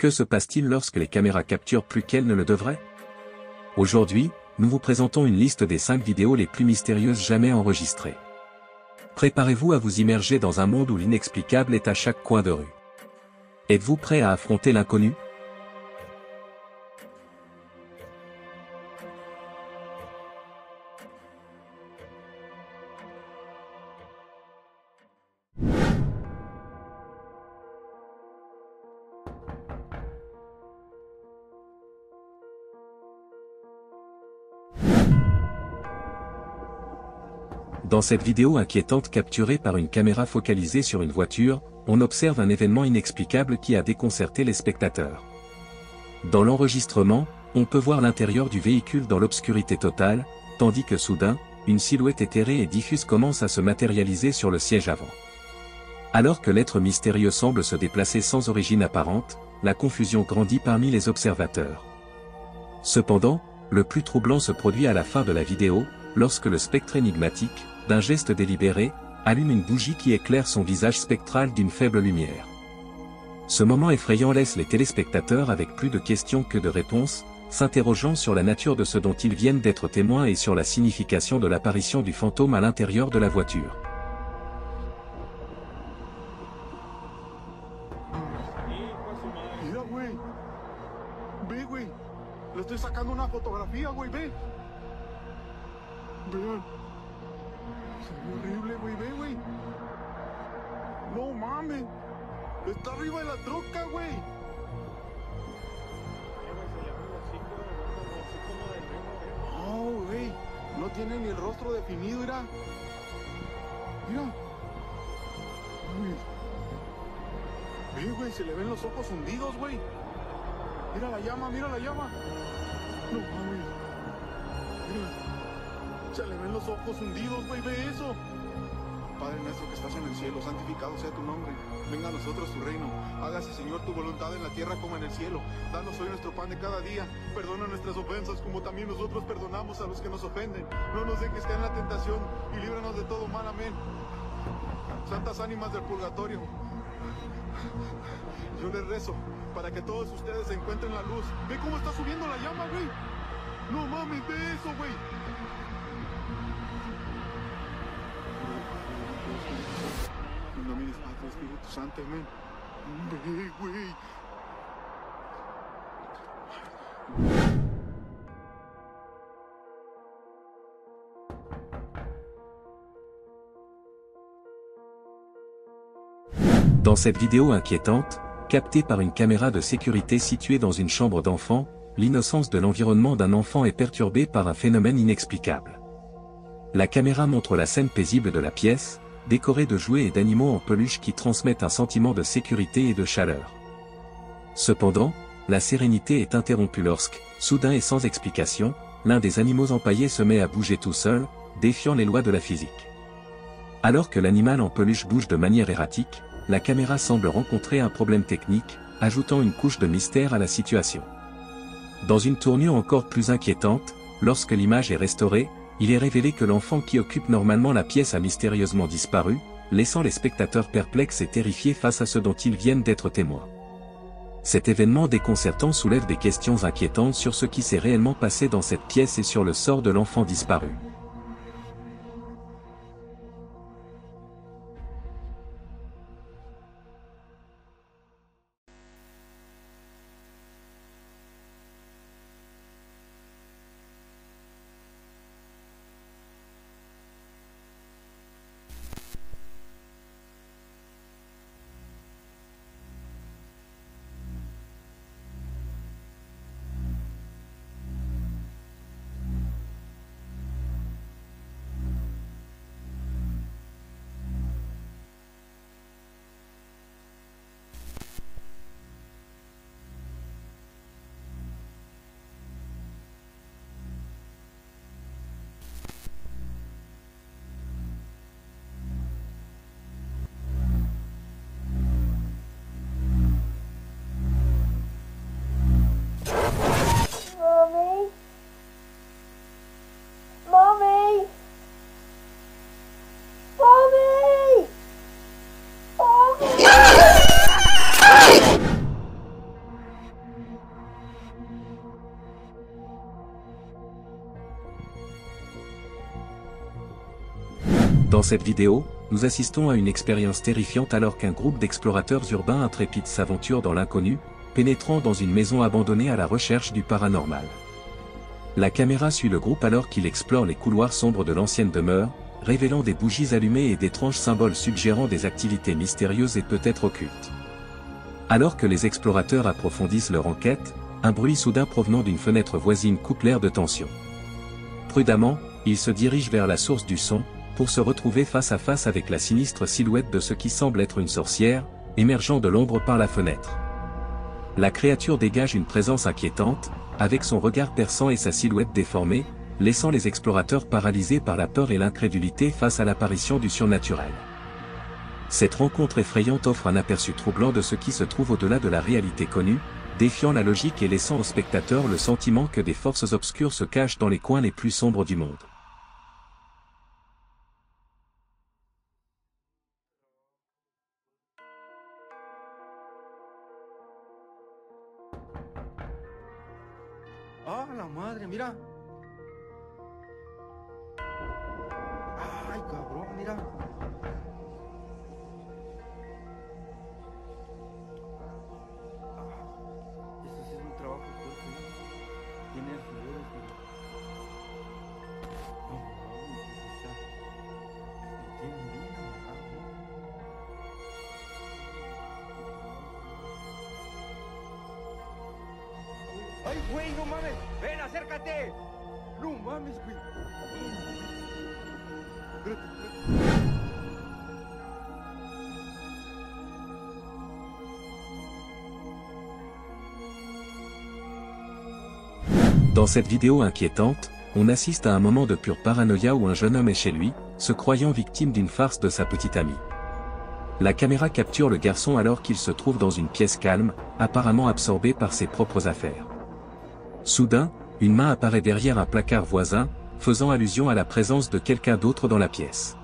Que se passe-t-il lorsque les caméras capturent plus qu'elles ne le devraient? Aujourd'hui, nous vous présentons une liste des 5 vidéos les plus mystérieuses jamais enregistrées. Préparez-vous à vous immerger dans un monde où l'inexplicable est à chaque coin de rue. Êtes-vous prêt à affronter l'inconnu? Dans cette vidéo inquiétante capturée par une caméra focalisée sur une voiture, on observe un événement inexplicable qui a déconcerté les spectateurs. Dans l'enregistrement, on peut voir l'intérieur du véhicule dans l'obscurité totale, tandis que soudain, une silhouette éthérée et diffuse commence à se matérialiser sur le siège avant. Alors que l'être mystérieux semble se déplacer sans origine apparente, la confusion grandit parmi les observateurs. Cependant, le plus troublant se produit à la fin de la vidéo, lorsque le spectre énigmatique, d'un geste délibéré, allume une bougie qui éclaire son visage spectral d'une faible lumière. Ce moment effrayant laisse les téléspectateurs avec plus de questions que de réponses, s'interrogeant sur la nature de ce dont ils viennent d'être témoins et sur la signification de l'apparition du fantôme à l'intérieur de la voiture. Mira, güey. Ve, güey. Le estoy sacando una fotografía, güey, ve. Vean. Se ve horrible, güey, ve, güey. No mames. Está arriba de la troca, güey. Oh, güey. No tiene ni el rostro definido, mira. Mira. Güey. Ve, güey, se le ven los ojos hundidos, güey. Mira la llama, mira la llama. No mames. Mira. Se le ven los ojos hundidos, güey, ve eso. Padre nuestro que estás en el cielo, santificado sea tu nombre. Venga a nosotros tu reino. Hágase, Señor, tu voluntad en la tierra como en el cielo. Danos hoy nuestro pan de cada día. Perdona nuestras ofensas como también nosotros perdonamos a los que nos ofenden. No nos dejes caer en la tentación y líbranos de todo mal. Amén. Santas ánimas del purgatorio, yo les rezo para que todos ustedes encuentren la luz. Ve cómo está subiendo la llama, güey. No mames, ve eso, güey. En nombre del Padre, Espíritu Santo, amén. Ve, güey. Dans cette vidéo inquiétante, captée par une caméra de sécurité située dans une chambre d'enfant, l'innocence de l'environnement d'un enfant est perturbée par un phénomène inexplicable. La caméra montre la scène paisible de la pièce, décorée de jouets et d'animaux en peluche qui transmettent un sentiment de sécurité et de chaleur. Cependant, la sérénité est interrompue lorsque, soudain et sans explication, l'un des animaux empaillés se met à bouger tout seul, défiant les lois de la physique. Alors que l'animal en peluche bouge de manière erratique, la caméra semble rencontrer un problème technique, ajoutant une couche de mystère à la situation. Dans une tournure encore plus inquiétante, lorsque l'image est restaurée, il est révélé que l'enfant qui occupe normalement la pièce a mystérieusement disparu, laissant les spectateurs perplexes et terrifiés face à ce dont ils viennent d'être témoins. Cet événement déconcertant soulève des questions inquiétantes sur ce qui s'est réellement passé dans cette pièce et sur le sort de l'enfant disparu. Dans cette vidéo, nous assistons à une expérience terrifiante alors qu'un groupe d'explorateurs urbains intrépides s'aventure dans l'inconnu, pénétrant dans une maison abandonnée à la recherche du paranormal. La caméra suit le groupe alors qu'il explore les couloirs sombres de l'ancienne demeure, révélant des bougies allumées et d'étranges symboles suggérant des activités mystérieuses et peut-être occultes. Alors que les explorateurs approfondissent leur enquête, un bruit soudain provenant d'une fenêtre voisine coupe l'air de tension. Prudemment, ils se dirigent vers la source du son, pour se retrouver face à face avec la sinistre silhouette de ce qui semble être une sorcière, émergeant de l'ombre par la fenêtre. La créature dégage une présence inquiétante, avec son regard perçant et sa silhouette déformée, laissant les explorateurs paralysés par la peur et l'incrédulité face à l'apparition du surnaturel. Cette rencontre effrayante offre un aperçu troublant de ce qui se trouve au-delà de la réalité connue, défiant la logique et laissant au spectateur le sentiment que des forces obscures se cachent dans les coins les plus sombres du monde. Ah, la madre, mira. Ay, cabrón, mira. Eso sí es un trabajo fuerte, ¿no? Tiene alfileres, pero... No, está... Tiene bien amarrado, ¿no? ¡Ay, güey, no mames! ¡Ven, acércate! ¡No mames, güey! Espérate, espérate. Dans cette vidéo inquiétante, on assiste à un moment de pure paranoïa où un jeune homme est chez lui, se croyant victime d'une farce de sa petite amie. La caméra capture le garçon alors qu'il se trouve dans une pièce calme, apparemment absorbé par ses propres affaires. Soudain, une main apparaît derrière un placard voisin, faisant allusion à la présence de quelqu'un d'autre dans la pièce.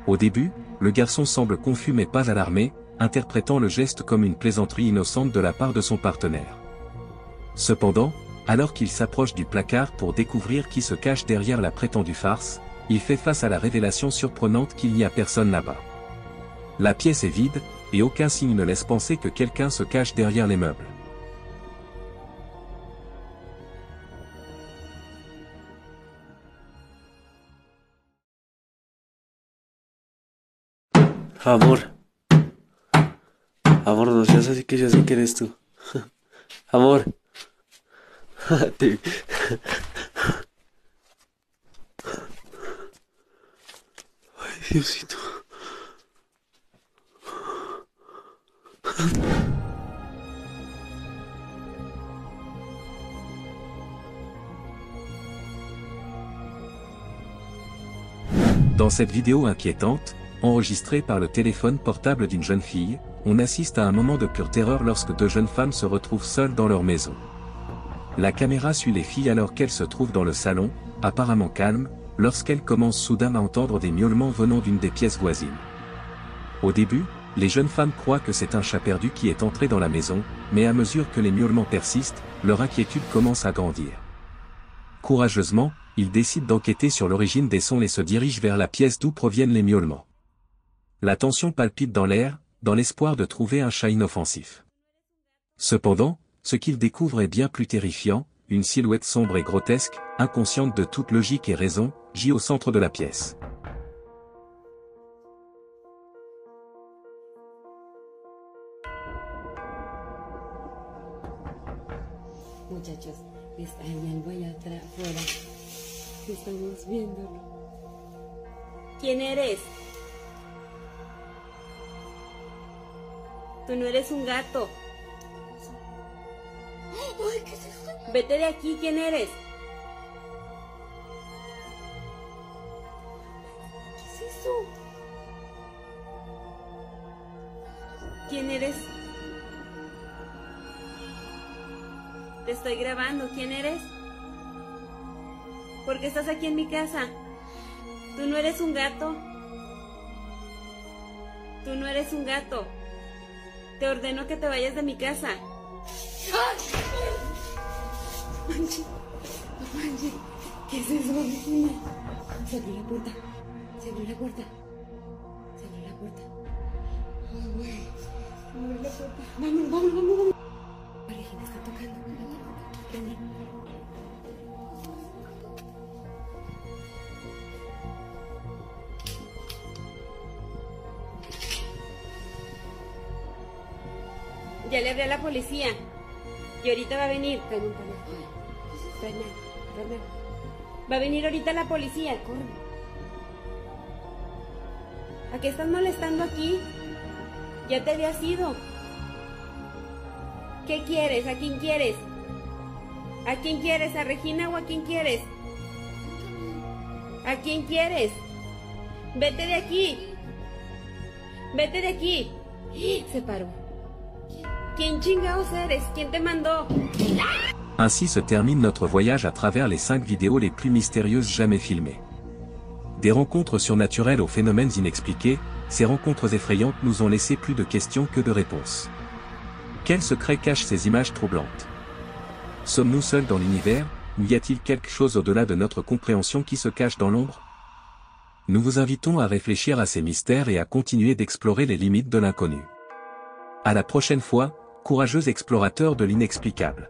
Au début, le garçon semble confus mais pas alarmé, interprétant le geste comme une plaisanterie innocente de la part de son partenaire. Cependant, alors qu'il s'approche du placard pour découvrir qui se cache derrière la prétendue farce, il fait face à la révélation surprenante qu'il n'y a personne là-bas. La pièce est vide, et aucun signe ne laisse penser que quelqu'un se cache derrière les meubles. Amor, amor, no seas así que yo sé que eres tú. Amor. Te- Ay, Diosito. Dans cette vidéo inquiétante, enregistrée par le téléphone portable d'une jeune fille, on assiste à un moment de pure terreur lorsque deux jeunes femmes se retrouvent seules dans leur maison. La caméra suit les filles alors qu'elles se trouvent dans le salon, apparemment calmes, lorsqu'elles commencent soudain à entendre des miaulements venant d'une des pièces voisines. Au début, les jeunes femmes croient que c'est un chat perdu qui est entré dans la maison, mais à mesure que les miaulements persistent, leur inquiétude commence à grandir. Courageusement, ils décident d'enquêter sur l'origine des sons et se dirigent vers la pièce d'où proviennent les miaulements. La tension palpite dans l'air, dans l'espoir de trouver un chat inoffensif. Cependant, ce qu'ils découvrent est bien plus terrifiant, une silhouette sombre et grotesque, inconsciente de toute logique et raison, gît au centre de la pièce. Muchachos, hay algo allá afuera. Estamos viéndolo. ¿Quién eres? Tú no eres un gato. Ay, ¿qué es eso? Vete de aquí, ¿quién eres? ¿Qué es eso? ¿Quién eres? Te estoy grabando, ¿quién eres? ¿Por qué estás aquí en mi casa? Tú no eres un gato. Tú no eres un gato. Te ordeno que te vayas de mi casa. Manche, manche, ¿qué es eso? Cerré la puerta. Se abrió la puerta. Se abrió la puerta. Ay, güey. Se abrió la puerta. Vamos. Regina está tocando. Ven. Ya le hablé a la policía. Y ahorita va a venir. Tráeme un panel. Tráeme. Va a venir ahorita la policía. Corre. ¿A qué estás molestando aquí? Ya te habías ido. ¿Qué quieres? ¿A quién quieres? ¿A quién quieres? ¿A Regina o a quién quieres? ¿A quién quieres? Vete de aquí. Vete de aquí. Se paró. ¿Quién chingados eres? ¿Quién te mandó? Ainsi se termine notre voyage à travers les 5 vidéos les plus mystérieuses jamais filmées. Des rencontres surnaturelles aux phénomènes inexpliqués, ces rencontres effrayantes nous ont laissé plus de questions que de réponses. Quels secrets cachent ces images troublantes? Sommes-nous seuls dans l'univers, ou y a-t-il quelque chose au-delà de notre compréhension qui se cache dans l'ombre? Nous vous invitons à réfléchir à ces mystères et à continuer d'explorer les limites de l'inconnu. À la prochaine fois, courageux explorateurs de l'inexplicable.